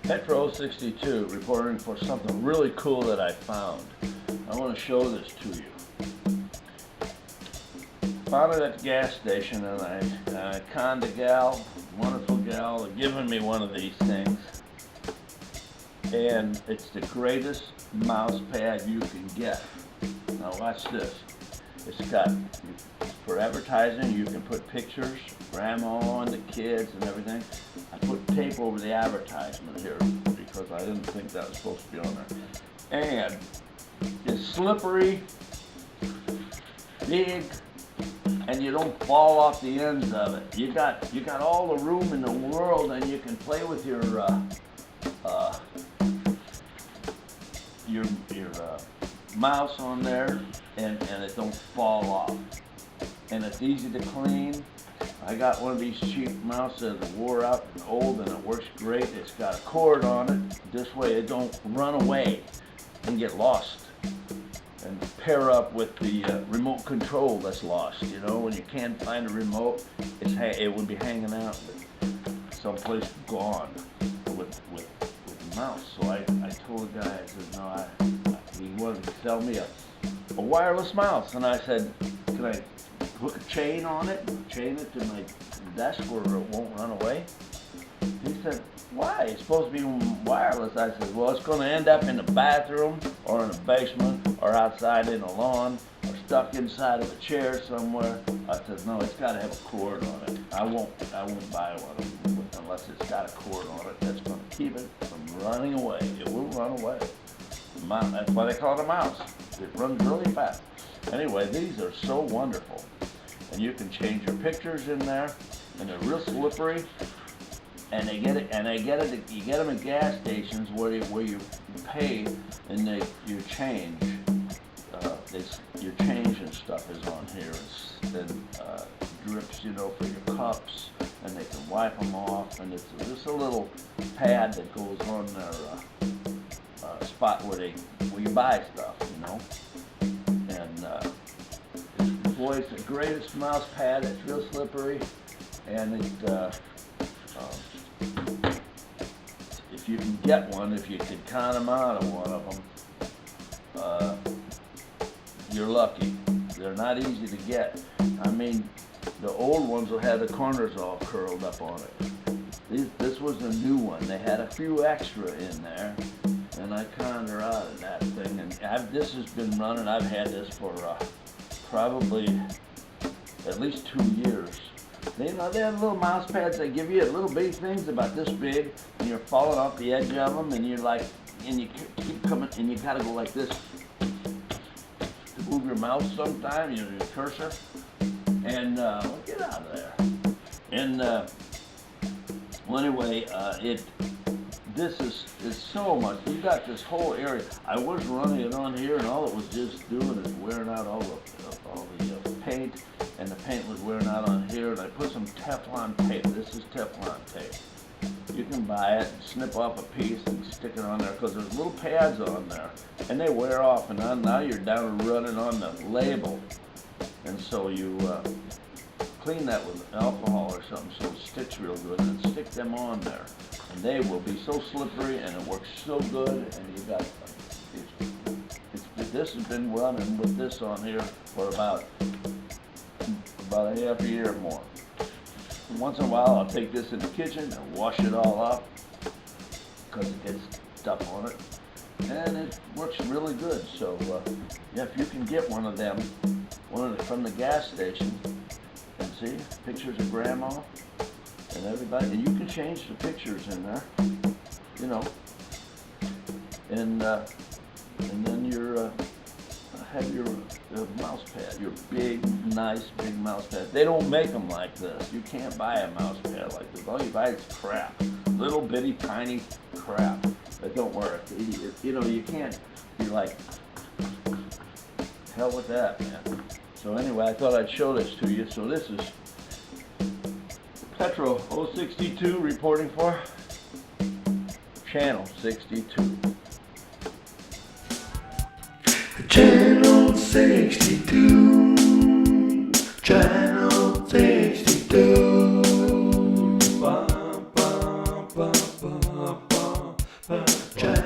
Petro62 reporting for something really cool that I found. I want to show this to you. Found it at the gas station, and I conned a gal, wonderful gal, giving me one of these things. And it's the greatest mouse pad you can get. Now watch this. It's got, for advertising, you can put pictures, grandma and the kids and everything. I put tape over the advertisement here because I didn't think that was supposed to be on there. And it's slippery, big, and you don't fall off the ends of it. You got all the room in the world, and you can play with your mouse on there, and it don't fall off. And it's easy to clean. I got one of these cheap mouses that wore out and old, and it works great. It's got a cord on it. This way it don't run away and get lost and pair up with the remote control that's lost. You know, when you can't find a remote, it would be hanging out someplace gone with the mouse. So I told the guy, I said, no, he wanted to sell me a wireless mouse, and I said, can I hook a chain on it, chain it to my desk where it won't run away? He said, why? It's supposed to be wireless. I said, well, it's going to end up in the bathroom or in the basement or outside in the lawn or stuck inside of a chair somewhere. I said, no, it's got to have a cord on it. I won't buy one unless it's got a cord on it that's going to keep it from running away. It will run away. That's why they call it a mouse. It runs really fast. Anyway, these are so wonderful. And you can change your pictures in there, and they're real slippery. And you get them at gas stations where you pay, and your change and stuff is on here. And drips, you know, for your cups, and they can wipe them off. And it's just a little pad that goes on their spot where you buy stuff, you know. And boy, it's the greatest mouse pad. It's real slippery, and if you can get one, if you can con them out of one of them, you're lucky. They're not easy to get. I mean, the old ones will have the corners all curled up on it. This was a new one. They had a few extra in there, and I conned her out of that thing. And this has been running. I've had this for probably at least 2 years. They have little mouse pads they give you, little bitty things about this big, and you're falling off the edge of them, and you keep coming, and you gotta go like this to move your mouse sometimes, your cursor, and get out of there. And well, anyway, this is so much. You got this whole area. I was running it on here, and all it was just doing is wearing out all the paint, and the paint was wearing out on here, and I put some Teflon tape. This is Teflon tape. You can buy it and snip off a piece and stick it on there, because there's little pads on there, and they wear off, and now you're down to running on the label. And so you clean that with alcohol or something so it sticks real good, and stick them on there. And they will be so slippery, and it works so good, and you got, this has been running with this on here for about a half a year or more. And once in a while, I'll take this in the kitchen and wash it all up because it gets stuff on it, and it works really good. So yeah, if you can get one of them, from the gas station, and see pictures of grandma and everybody, and you can change the pictures in there, you know, and then have your mouse pad, your big, nice, big mouse pad. They don't make them like this. You can't buy a mouse pad like this. All you buy is crap, little bitty, tiny crap that don't work. You know, you can't be like, hell with that, man. So anyway, I thought I'd show this to you. So this is Petro 062 reporting for Channel 62. Channel 62. Channel 62. Ba, ba, ba, ba, ba. channel